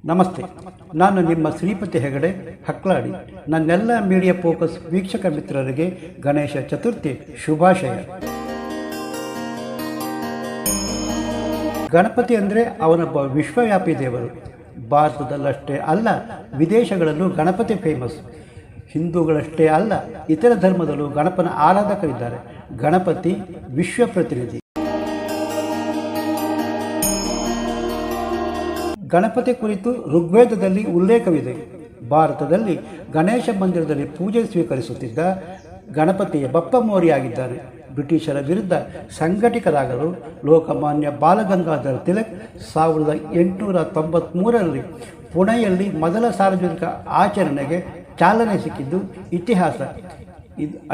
ನಮಸ್ತೆ, ನಾನು ನಿಮ್ಮ ಶ್ರೀಪತಿ ಹೆಗಡೆ ಹಕ್ಲಾಡಿ. ನನ್ನೆಲ್ಲ ಮೀಡಿಯಾ ಫೋಕಸ್ ವೀಕ್ಷಕ ಮಿತ್ರರಿಗೆ ಗಣೇಶ ಚತುರ್ಥಿ ಶುಭಾಶಯ. ಗಣಪತಿ ಅಂದರೆ ಅವನೊಬ್ಬ ವಿಶ್ವವ್ಯಾಪಿ ದೇವರು. ಭಾರತದಲ್ಲಷ್ಟೇ ಅಲ್ಲ, ವಿದೇಶಗಳಲ್ಲೂ ಗಣಪತಿ ಫೇಮಸ್. ಹಿಂದೂಗಳಷ್ಟೇ ಅಲ್ಲ, ಇತರ ಧರ್ಮದಲ್ಲೂ ಗಣಪನ ಆರಾಧಕರಿದ್ದಾರೆ. ಗಣಪತಿ ವಿಶ್ವ ಪ್ರತಿನಿಧಿ. ಗಣಪತಿ ಕುರಿತು ಋಗ್ವೇದದಲ್ಲಿ ಉಲ್ಲೇಖವಿದೆ. ಭಾರತದಲ್ಲಿ ಗಣೇಶ ಮಂದಿರದಲ್ಲಿ ಪೂಜೆ ಸ್ವೀಕರಿಸುತ್ತಿದ್ದ ಗಣಪತಿಯ ಬಪ್ಪ ಮೋರಿಯಾಗಿದ್ದಾನೆ. ಬ್ರಿಟಿಷರ ವಿರುದ್ಧ ಸಂಘಟಿತರಾಗಲು ಲೋಕಮಾನ್ಯ ಬಾಲಗಂಗಾಧರ ತಿಲಕ್ 1893ರಲ್ಲಿ ಪುಣೆಯಲ್ಲಿ ಮೊದಲ ಸಾರ್ವಜನಿಕ ಆಚರಣೆಗೆ ಚಾಲನೆ ಸಿಕ್ಕಿದ್ದು ಇತಿಹಾಸ.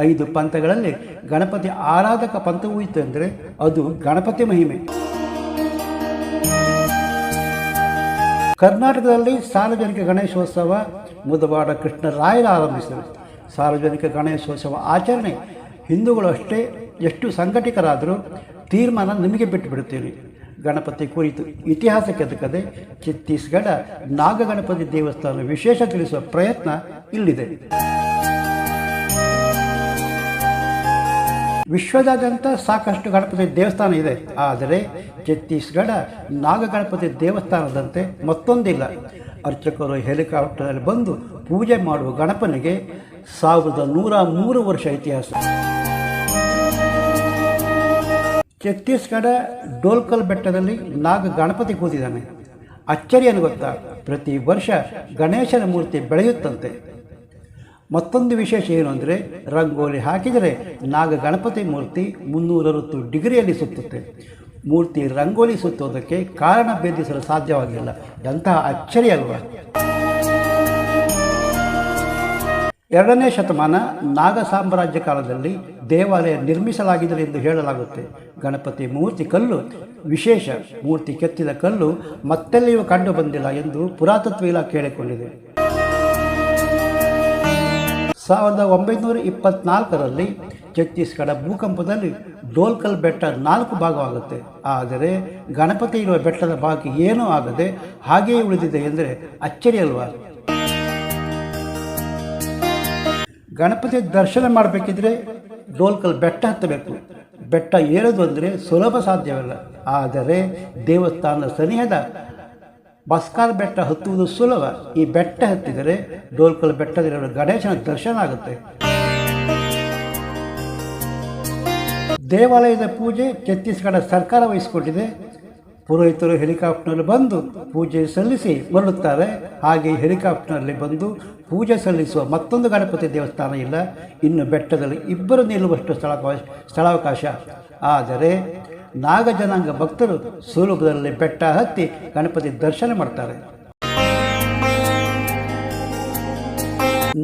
5 ಪಂಥಗಳಲ್ಲಿ ಗಣಪತಿ ಆರಾಧಕ ಪಂಥವೂ ಇತ್ತು ಅಂದರೆ ಅದು ಗಣಪತಿ ಮಹಿಮೆ. ಕರ್ನಾಟಕದಲ್ಲಿ ಸಾರ್ವಜನಿಕ ಗಣೇಶೋತ್ಸವ ಮುದವಾಡ ಕೃಷ್ಣರಾಯರು ಆರಂಭಿಸಿದರು. ಸಾರ್ವಜನಿಕ ಗಣೇಶೋತ್ಸವ ಆಚರಣೆ ಹಿಂದೂಗಳು ಅಷ್ಟೇ ಎಷ್ಟು ಸಂಘಟಿತರಾದರೂ ತೀರ್ಮಾನ ನಿಮಗೆ ಬಿಟ್ಟು ಬಿಡುತ್ತೀರಿ. ಗಣಪತಿ ಕುರಿತು ಇತಿಹಾಸ ಕೆದಕದೆ ಛತ್ತೀಸ್ಗಢ ನಾಗಗಣಪತಿ ದೇವಸ್ಥಾನ ವಿಶೇಷ ತಿಳಿಸುವ ಪ್ರಯತ್ನ ಇಲ್ಲಿದೆ. ವಿಶ್ವದಾದ್ಯಂತ ಸಾಕಷ್ಟು ಗಣಪತಿ ದೇವಸ್ಥಾನ ಇದೆ, ಆದರೆ ಛತ್ತೀಸ್ಗಢ ನಾಗಗಣಪತಿ ದೇವಸ್ಥಾನದಂತೆ ಮತ್ತೊಂದಿಲ್ಲ. ಅರ್ಚಕರು ಹೆಲಿಕಾಪ್ಟರ್ನಲ್ಲಿ ಬಂದು ಪೂಜೆ ಮಾಡುವ ಗಣಪನಿಗೆ 1103 ವರ್ಷ ಇತಿಹಾಸ. ಛತ್ತೀಸ್ಗಢ ಡೋಲ್ಕಲ್ ಬೆಟ್ಟದಲ್ಲಿ ನಾಗ ಗಣಪತಿ ಕೂತಿದ್ದಾನೆ. ಅಚ್ಚರಿಯನ್ನು ಗೊತ್ತಾ, ಪ್ರತಿ ವರ್ಷ ಗಣೇಶನ ಮೂರ್ತಿ ಬೆಳೆಯುತ್ತಂತೆ. ಮತ್ತೊಂದು ವಿಶೇಷ ಏನು ಅಂದರೆ, ರಂಗೋಲಿ ಹಾಕಿದರೆ ನಾಗ ಗಣಪತಿ ಮೂರ್ತಿ 360 ಡಿಗ್ರಿಯಲ್ಲಿ ಸುತ್ತುತ್ತೆ. ಮೂರ್ತಿ ರಂಗೋಲಿ ಸುತ್ತೋದಕ್ಕೆ ಕಾರಣ ಭೇದಿಸಲು ಸಾಧ್ಯವಾಗಿಲ್ಲ. ಎಂತಹ ಅಚ್ಚರಿ ಅಲ್ವಾ? 2ನೇ ಶತಮಾನ ನಾಗ ಸಾಮ್ರಾಜ್ಯ ಕಾಲದಲ್ಲಿ ದೇವಾಲಯ ನಿರ್ಮಿಸಲಾಗಿದೆ ಎಂದು ಹೇಳಲಾಗುತ್ತೆ. ಗಣಪತಿ ಮೂರ್ತಿ ಕಲ್ಲು ವಿಶೇಷ. ಮೂರ್ತಿ ಕೆತ್ತಿದ ಕಲ್ಲು ಮತ್ತೆಲ್ಲಿಯೂ ಕಂಡು ಬಂದಿಲ್ಲ ಎಂದು ಪುರಾತತ್ವ ಇಲಾಖೆ ಹೇಳಿಕೊಂಡಿದೆ. 1924ರಲ್ಲಿ ಛತ್ತೀಸ್ಗಢ ಭೂಕಂಪದಲ್ಲಿ ಡೋಲ್ಕಲ್ ಬೆಟ್ಟ 4 ಭಾಗವಾಗುತ್ತೆ. ಆದರೆ ಗಣಪತಿ ಇರುವ ಬೆಟ್ಟದ ಭಾಗ ಏನೂ ಆಗದೆ ಹಾಗೆಯೇ ಉಳಿದಿದೆ ಎಂದರೆ ಅಚ್ಚರಿ ಅಲ್ವಾ? ಗಣಪತಿ ದರ್ಶನ ಮಾಡಬೇಕಿದ್ರೆ ಡೋಲ್ಕಲ್ ಬೆಟ್ಟ ಹತ್ತಬೇಕು. ಬೆಟ್ಟ ಏರೋದು ಅಂದರೆ ಸುಲಭ ಸಾಧ್ಯವಿಲ್ಲ. ಆದರೆ ದೇವಸ್ಥಾನ ಸನಿಹದ ಬಸ್ಕಾರ್ ಬೆಟ್ಟ ಹತ್ತುವುದು ಸುಲಭ. ಈ ಬೆಟ್ಟ ಹತ್ತಿದರೆ ಡೋಲ್ಕಲ್ ಬೆಟ್ಟದಲ್ಲಿರುವ ಗಣೇಶನ ದರ್ಶನ ಆಗುತ್ತೆ. ದೇವಾಲಯದ ಪೂಜೆ ಛತ್ತೀಸ್ಗಢ ಸರ್ಕಾರ ವಹಿಸಿಕೊಂಡಿದೆ. ಪುರೋಹಿತರು ಹೆಲಿಕಾಪ್ಟರ್ನಲ್ಲಿ ಬಂದು ಪೂಜೆ ಸಲ್ಲಿಸಿ ಮರಳುತ್ತಾರೆ. ಹಾಗೆ ಹೆಲಿಕಾಪ್ಟರ್ನಲ್ಲಿ ಬಂದು ಪೂಜೆ ಸಲ್ಲಿಸುವ ಮತ್ತೊಂದು ಗಣಪತಿ ದೇವಸ್ಥಾನ ಇಲ್ಲ. ಇನ್ನು ಬೆಟ್ಟದಲ್ಲಿ 2 ನಿಲ್ಲುವಷ್ಟು ಸ್ಥಳಾವಕಾಶ. ಆದರೆ ನಾಗ ಜನಾಂಗ ಭಕ್ತರು ಸುಲಭದಲ್ಲಿ ಬೆಟ್ಟ ಹತ್ತಿ ಗಣಪತಿ ದರ್ಶನ ಮಾಡ್ತಾರೆ.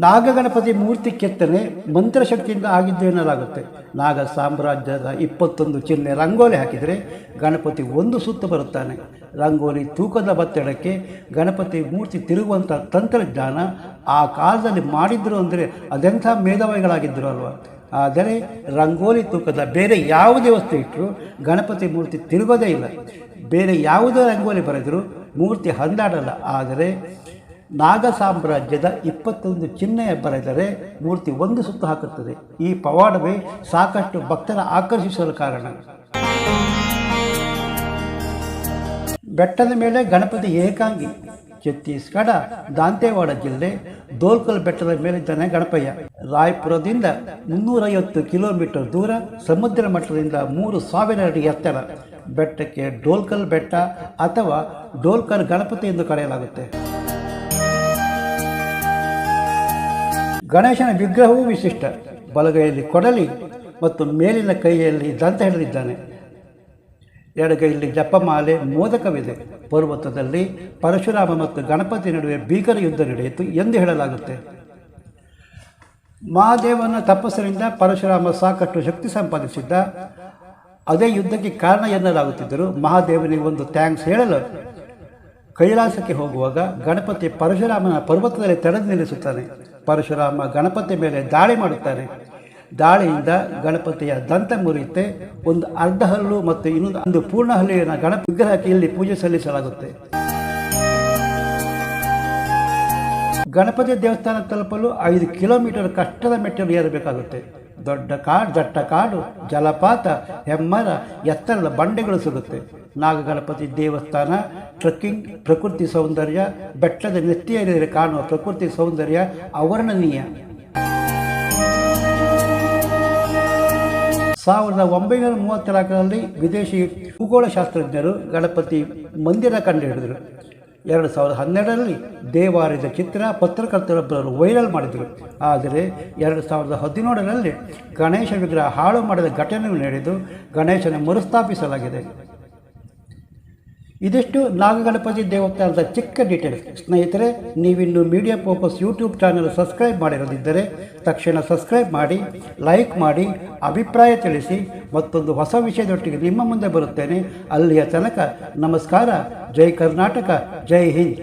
ನಾಗ ಗಣಪತಿ ಮೂರ್ತಿ ಕೆತ್ತನೆ ಮಂತ್ರಶಕ್ತಿಯಿಂದ ಆಗಿದ್ದು ಎನ್ನಲಾಗುತ್ತೆ. ನಾಗ ಸಾಮ್ರಾಜ್ಯದ 21 ಚಿಹ್ನೆ ರಂಗೋಲಿ ಹಾಕಿದರೆ ಗಣಪತಿ 1 ಸುತ್ತು ಬರುತ್ತಾನೆ. ರಂಗೋಲಿ ತೂಕದ ಒತ್ತಡಕ್ಕೆ ಗಣಪತಿ ಮೂರ್ತಿ ತಿರುಗುವಂಥ ತಂತ್ರಜ್ಞಾನ ಆ ಕಾಲದಲ್ಲಿ ಮಾಡಿದ್ರು ಅಂದರೆ ಅದೆಂಥ ಮೇಧಾವಿಗಳಾಗಿದ್ದರು ಅಲ್ವಾ? ಆದರೆ ರಂಗೋಲಿ ತೂಕದ ಬೇರೆ ಯಾವುದೇ ವಸ್ತು ಇಟ್ಟರೂ ಗಣಪತಿ ಮೂರ್ತಿ ತಿರುಗೋದೇ ಇಲ್ಲ. ಬೇರೆ ಯಾವುದೇ ರಂಗೋಲಿ ಬರೆದರೂ ಮೂರ್ತಿ ಹಂದಾಡಲ್ಲ. ಆದರೆ ನಾಗ ಸಾಮ್ರಾಜ್ಯದ 21 ಚಿಹ್ನೆ ಬರೆದರೆ ಮೂರ್ತಿ 1 ಸುತ್ತು ಹಾಕುತ್ತದೆ. ಈ ಪವಾಡವೇ ಸಾಕಷ್ಟು ಭಕ್ತರ ಆಕರ್ಷಿಸಲು ಕಾರಣ. ಬೆಟ್ಟದ ಮೇಲೆ ಗಣಪತಿ ಏಕಾಂಗಿ. ಛತ್ತೀಸ್ಗಢ ದಾಂತೇವಾಡ ಜಿಲ್ಲೆ ಡೋಲ್ಕಲ್ ಬೆಟ್ಟದ ಮೇಲಿದ್ದಾನೆ ಗಣಪಯ್ಯ. ರಾಯ್ಪುರದಿಂದ 350 ಕಿಲೋಮೀಟರ್ ದೂರ, ಸಮುದ್ರ ಮಟ್ಟದಿಂದ 3000 ಅಡಿ ಎತ್ತರ. ಬೆಟ್ಟಕ್ಕೆ ಡೋಲ್ಕಲ್ ಬೆಟ್ಟ ಅಥವಾ ಡೋಲ್ಕರ್ ಗಣಪತಿ ಎಂದು ಕರೆಯಲಾಗುತ್ತೆ. ಗಣೇಶನ ವಿಗ್ರಹವೂ ವಿಶಿಷ್ಟ. ಬಲಗೈಯಲ್ಲಿ ಕೊಡಲಿ ಮತ್ತು ಮೇಲಿನ ಕೈಯಲ್ಲಿ ದಂತ ಹಿಡಿದಿದ್ದಾನೆ. ಎಡಗೈಯಲ್ಲಿ ಜಪಮಾಲೆ, ಮೋದಕವಿದೆ. ಪರ್ವತದಲ್ಲಿ ಪರಶುರಾಮ ಮತ್ತು ಗಣಪತಿ ನಡುವೆ ಭೀಕರ ಯುದ್ಧ ನಡೆಯಿತು ಎಂದು ಹೇಳಲಾಗುತ್ತೆ. ಮಹಾದೇವನ ತಪಸ್ಸರಿಂದ ಪರಶುರಾಮ ಸಾಕಷ್ಟು ಶಕ್ತಿ ಸಂಪಾದಿಸಿದ್ದ. ಅದೇ ಯುದ್ಧಕ್ಕೆ ಕಾರಣ ಎನ್ನಲಾಗುತ್ತಿದ್ದರು. ಮಹಾದೇವನಿಗೆ ಒಂದು ಥ್ಯಾಂಕ್ಸ್ ಹೇಳಲು ಕೈಲಾಸಕ್ಕೆ ಹೋಗುವಾಗ ಗಣಪತಿ ಪರಶುರಾಮನ ಪರ್ವತದಲ್ಲಿ ತಡೆದು ನಿಲ್ಲಿಸುತ್ತಾನೆ. ಪರಶುರಾಮ ಗಣಪತಿ ಮೇಲೆ ದಾಳಿ ಮಾಡುತ್ತಾನೆ. ದಾಳಿಯಿಂದ ಗಣಪತಿಯ ದಂತ ಮುರಿಯುತ್ತೆ. ಒಂದು ಅರ್ಧ ಹಲ್ಲು ಮತ್ತು ಇನ್ನೊಂದು ಪೂರ್ಣ ಹಲ್ಲಿನ ಗಣಪ ವಿಗ್ರಹಕ್ಕೆ ಇಲ್ಲಿ ಪೂಜೆ ಸಲ್ಲಿಸಲಾಗುತ್ತೆ. ಗಣಪತಿ ದೇವಸ್ಥಾನ ತಲುಪಲು 5 ಕಿಲೋಮೀಟರ್ ಕಷ್ಟದ ಮೆಟ್ಟಲು ಏರಬೇಕಾಗುತ್ತೆ. ದಟ್ಟ ಕಾಡು, ಜಲಪಾತ, ಹೆಮ್ಮರ, ಎತ್ತರದ ಬಂಡೆಗಳು ಸಿಗುತ್ತೆ. ನಾಗಗಣಪತಿ ದೇವಸ್ಥಾನ ಟ್ರೆಕ್ಕಿಂಗ್, ಪ್ರಕೃತಿ ಸೌಂದರ್ಯ, ಬೆಟ್ಟದ ನೆತ್ತಿಯಲ್ಲಿ ಕಾಣುವ ಪ್ರಕೃತಿ ಸೌಂದರ್ಯ ಅವರ್ಣನೀಯ. 1934ರಲ್ಲಿ ವಿದೇಶಿ ಭೂಗೋಳಶಾಸ್ತ್ರಜ್ಞರು ಗಣಪತಿ ಮಂದಿರ ಕಂಡುಹಿಡಿದರು. 2012ರಲ್ಲಿ ದೇವಾಲಯದ ಚಿತ್ರ ಪತ್ರಕರ್ತರೊಬ್ಬರು ವೈರಲ್ ಮಾಡಿದರು. ಆದರೆ 2017ರಲ್ಲಿ ಗಣೇಶ ವಿಗ್ರಹ ಹಾಳು ಮಾಡಿದ ಘಟನೆ ನಡೆದು ಗಣೇಶನ ಮರುಸ್ಥಾಪಿಸಲಾಗಿದೆ. ಇದಿಷ್ಟು ನಾಗಗಣಪತಿ ದೇವಸ್ಥಾನದ ಚಿಕ್ಕ ಡೀಟೇಲ್ಸ್. ಸ್ನೇಹಿತರೆ, ನೀವಿನ್ನು media focus YouTube channel subscribe ಮಾಡಿರದಿದ್ದರೆ ತಕ್ಷಣ ಸಬ್ಸ್ಕ್ರೈಬ್ ಮಾಡಿ, ಲೈಕ್ ಮಾಡಿ, ಅಭಿಪ್ರಾಯ ತಿಳಿಸಿ. ಮತ್ತೊಂದು ಹೊಸ ವಿಷಯದೊಟ್ಟಿಗೆ ನಿಮ್ಮ ಮುಂದೆ ಬರುತ್ತೇನೆ. ಅಲ್ಲಿಯ ತನಕ ನಮಸ್ಕಾರ. ಜೈ ಕರ್ನಾಟಕ, ಜೈ ಹಿಂದ್.